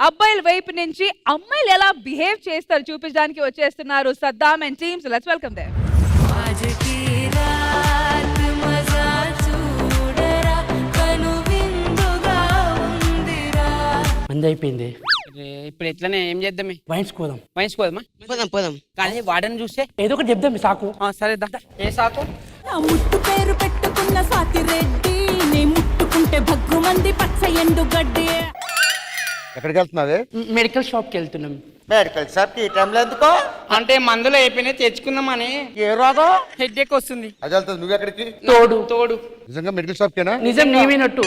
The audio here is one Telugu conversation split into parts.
అబ్బాయిల వైపు నుంచి అమ్మాయిలు ఎలా బిహేవ్ చేస్తారు చూపించడానికి వచ్చేస్తున్నారు Saddam and teams. Let's welcome them. మంది అయిపోయింది. ఇప్పుడు ఎట్లనే ఏం చేద్దాం? వైన్స్ కోదాం. వైన్స్ పోదామా? పోదాం. కానీ వాడని చూస్తే ఏదో ఒకటి చెప్దాం. సాకు సరే ఏ సాకు? ముట్టు పేరు పెట్టుకున్న సాతి రెడ్డి నీ ముట్టుకుంటే భగ్గు మంది పచ్చ ఎండు గడ్డి. ఎక్కడికి వెళ్తున్నావే? మెడికల్ షాప్ కి వెళ్తున్నాం. మెడికల్ షాప్ కి ఈ టైంలో ఎందుకో? అంటే మందులు అయిపోయినాయి తెచ్చుకుందామని. ఏ రోగం? హెడ్ ఎక్ వస్తుంది. అది వెళ్తుంది. నువ్వు ఎక్కడికి? తోడు నిజంగా మెడికల్ షాప్ కేనా? నిజం నీవినట్టు.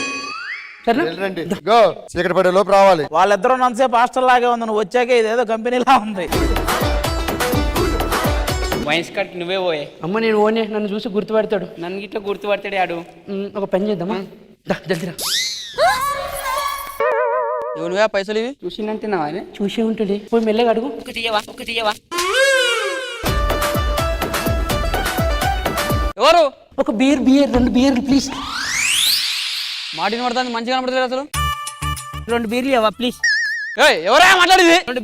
రండి గో. చీకటి పడే లోపు రావాలి. వాళ్ళిద్దరూ నంతసేపు హాస్టల్ లాగే ఉంది. నువ్వు వచ్చాక ఇదేదో కంపెనీలా ఉంది. వైన్స్ కార్డ్కి నువ్వే పోయే. అమ్మ నేను ఓనే, నన్ను చూసి గుర్తుపడతాడు. నన్ను గిట్లా గుర్తుపడతాడు ఆడు. ఒక పని చేద్దామా? జల్దిరా. నువ్వే పైసలు ఇవి చూసిందంటున్నావా? చూసే ఉంటుంది. పోయి మెల్లగా అడుగు. ఒకటి ఇయ్యవా? ఎవరు? ఒక బీర్ 2 బీర్లు ప్లీజ్. మాటిని పడుతుంది, మంచిగా కనపడుతుంది అసలు. 2 బీర్లు ఇవ్వవా ప్లీజ్. ఎవరా మాట్లాడేది? 2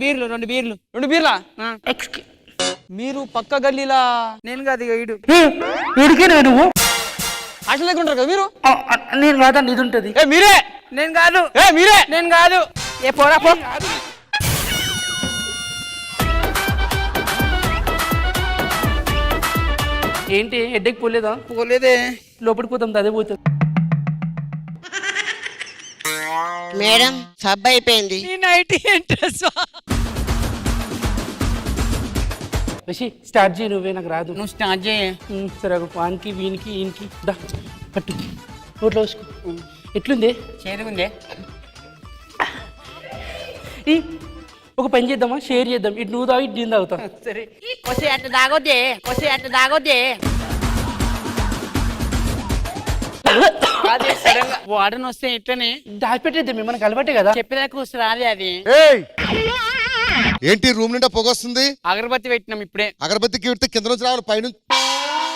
బీర్లా? మీరు పక్క గల్లీలా? నేను కాదు ఈడు. వీడికేనా నువ్వు? హాస్టల్ దగ్గర ఉంటారు కదా మీరు? నేను కాదండి, ఇది ఉంటుంది. మీరే. నేను కాదు. మీరే. నేను కాదు. ఏ పోరా పో. ఏంటి హెడ్డేక్ పోలేదా? పోలేదే. లోపలికి పోతాం, అదే పోతుంది. మేడం సబ్ అయిపోయింది. స్టార్ట్ చేయి నువ్వే, నాకు రాదు. నువ్వు స్టార్ట్ చేయ. సరే వానికి వీనికి ఈయనకి పట్టు నోట్లో వేసుకో. ఎట్లుంది? చేదుగుందే. ఒక పని చేద్దామా? షేర్ చేద్దాం. ఇటు నువ్వు తాగు, ఇటు నేను తాగుతా. సరే. కొసే అట్ట తాగొద్దే. వాడని వస్తే ఇట్లనే దాచిపెట్టేద్దాం. మనకు అలవాటే కదా. చెప్పేదాకా వస్తుంది రాదే అది. ఏంటి రూమ్ నిండా పొగొస్తుంది? అగరబత్తి పెట్టినాం ఇప్పుడే. అగరబత్తికి పెడితే కింద నుంచి రావాలి, పైన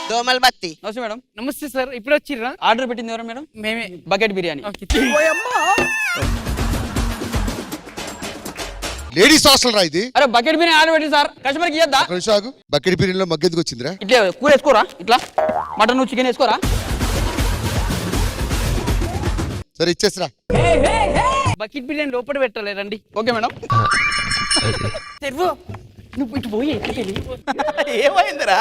దోమల బత్తి. నమస్తే మేడం. నమస్తే సార్. ఇప్పుడు వచ్చిర్రా? ఆర్డర్ పెట్టింది ఎవరు మేడం? మేమే. బకెట్ బిర్యానీ. లేడీస్ హాస్టల్ రా ఇది. అరే బకెట్ బిర్యానీ ఆర్డర్ పెట్టింది సార్. కస్టమర్కి ఇద్దా? బకెట్ బిర్యానీలో మగ్గెందుకు వచ్చిందిరా? ఇట్లా కూర వేసుకోరా? ఇట్లా మటన్ చికెన్ వేసుకోరా? సరే ఇచ్చేసిరా. బకెట్ బిర్యానీ లోపల పెట్టాలి రండి. Okay madam. నువ్వు ఇటు పోయి ఏమైందిరా?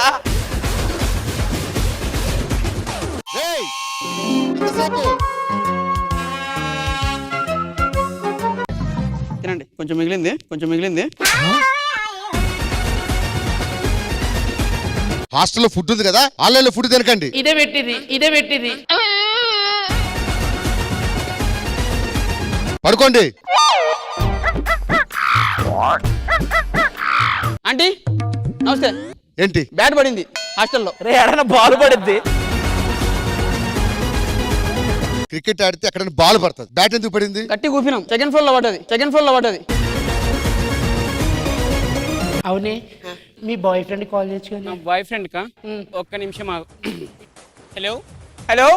తినండి. కొంచెం మిగిలింది. హాస్టల్లో ఫుడ్ ఉంది కదా, ఆన్లైన్ లో ఫుడ్ తినకండి. ఇదే పెట్టింది. పడుకోండి. ఆంటీ నమస్తే. ఏంటి? బ్యాట్ పడింది హాస్టల్లో. రే ఎడన బాల్ పడింది. క్రికెట్ ఆడితే ఎక్కడ బాల్ పడుతుంది, బ్యాట్ ఎందుకు పడింది? గట్టి కూపినాం. సెకండ్ ఫ్లోర్ లో పడ్డది. అవునే, మీ బాయ్ ఫ్రెండ్ కాల్ చేయొచ్చు. నా బాయ్ ఫ్రెండ్ కా? ఒక్క నిమిషం ఆగు. హలో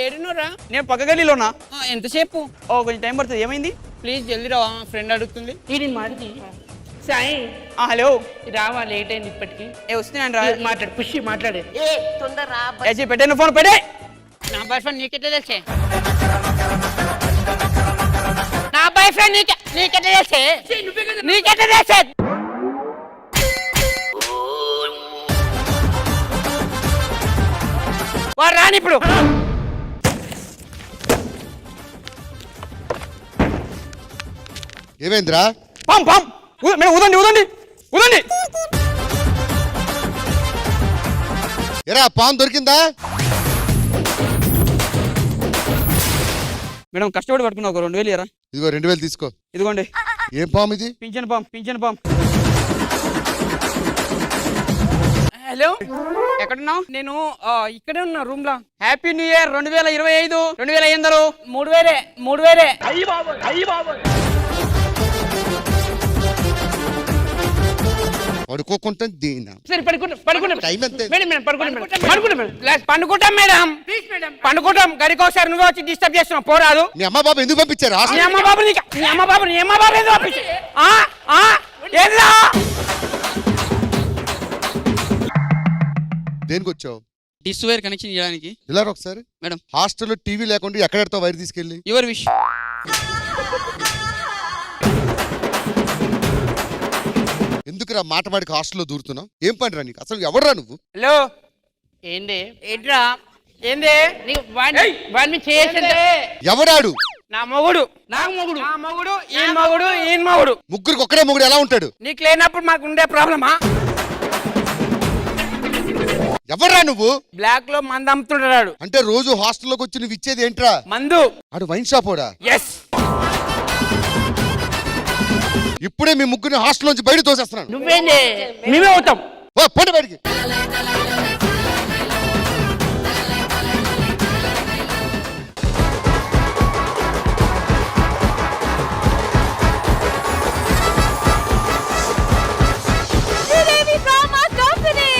ఏడున్నారా? నేను పక్క గల్లీలోనా. ఎంతసేపు? కొంచెం టైం పడుతుంది. ఏమైంది? ప్లీజ్ జల్దీ రావా, ఫ్రెండ్ అడుగుతుంది. నేను మాట్లాడి సాయి. హలో రావా, లేట్ అయింది ఇప్పటికి. వస్తున్నాను రా. మాట్లాడు, పుష్టి మాట్లాడే. పెట్టే ఫోన్ పెట్టే. నా బాయ్ ఫ్రెండ్ నీకెట్లా తెలిసే? నీకెట్లా తెలిసే? వాడు రాని ఇప్పుడు. ఏమైందిరా? ఊదండి. ఎరా పాన్ దొరికిందా? మేడం కష్టపడి పట్టుకున్నా. ఒక 2000 ఇయరా. ఇదిగో 2000 తీసుకో. ఇదిగోండి. ఏం పాము ఇది? Pension palm. హలో ఎక్కడున్నావు? నేను ఇక్కడే ఉన్నా రూమ్ లో. Happy new year 2025. 2000 3000. పడుకోకుండా దీనా సరే పడుకుంటాం టైం ఎంత మేడం మేడం పడుకుంటాం మేడం పండుకుంటాం మేడం పండుకుంటాం గడికి ఒకసారి నువ్వే వచ్చి డిస్టర్బ్ చేస్తున్నావు పోరాదు. మీ అమ్మ బాబు ఎందుకు పంపించారు నీ హాస్టల్ అమ్మ బాబు ఏదో పంపించి ఏంద్రా దేనికి వచ్చావు? డిస్ వైర్ కనెక్షన్ చేయడానికి. ఇలా రా ఒకసారి. మేడం హాస్టల్లో టీవీ లేకుండా ఎక్కడ ఎడతావు వైర్ తీసుకెళ్ళి? Your wish. ఎందుకురా మాట మాడికి హాస్టల్లో దూరుతున్నావు? ఏం పనిరా నీకు? అసలు ఎవడరా నువ్వు? హలో ఏంటి ఏంట్రా ఏంది నీకు వాడిని చేసిందే ఎవడాడు? నా మొగుడు నాకు మొగుడు నా మొగుడు ఈయన మొగుడు ముగ్గురికి ఒక్కడే మొగుడు ఎలా ఉంటాడు? నీకు లేనప్పుడు మాకు ఉండే ప్రాబ్లమా? ఎవడ్రా నువ్వు? బ్లాక్ లో మందు అమ్ముతుంటాడు. అంటే రోజు హాస్టల్లోకి వచ్చి నువ్వు ఇచ్చేది ఏంట్రా? మందు. ఆడు వైన్ షాప్ ఓడా? ఎస్. ఇప్పుడే మీ ముగ్గురిని హాస్టల్ నుంచి బయట తోసేస్తున్నాను. నువ్వేంది మేమే అవుతాం. ఓ పోటీ బయటికి. శ్రీదేవి డ్రామా కంపెనీ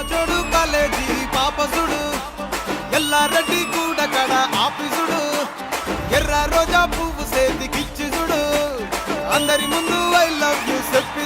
జోడు కాలేజీ పాపసుడు ఎల్లారెడ్డి కూడా కడ ఆఫీసుడు ఎర్ర రోజా పువ్వు సేతికిచ్చి చూడు అందరి ముందు ఐ లవ్ యూ చెప్పి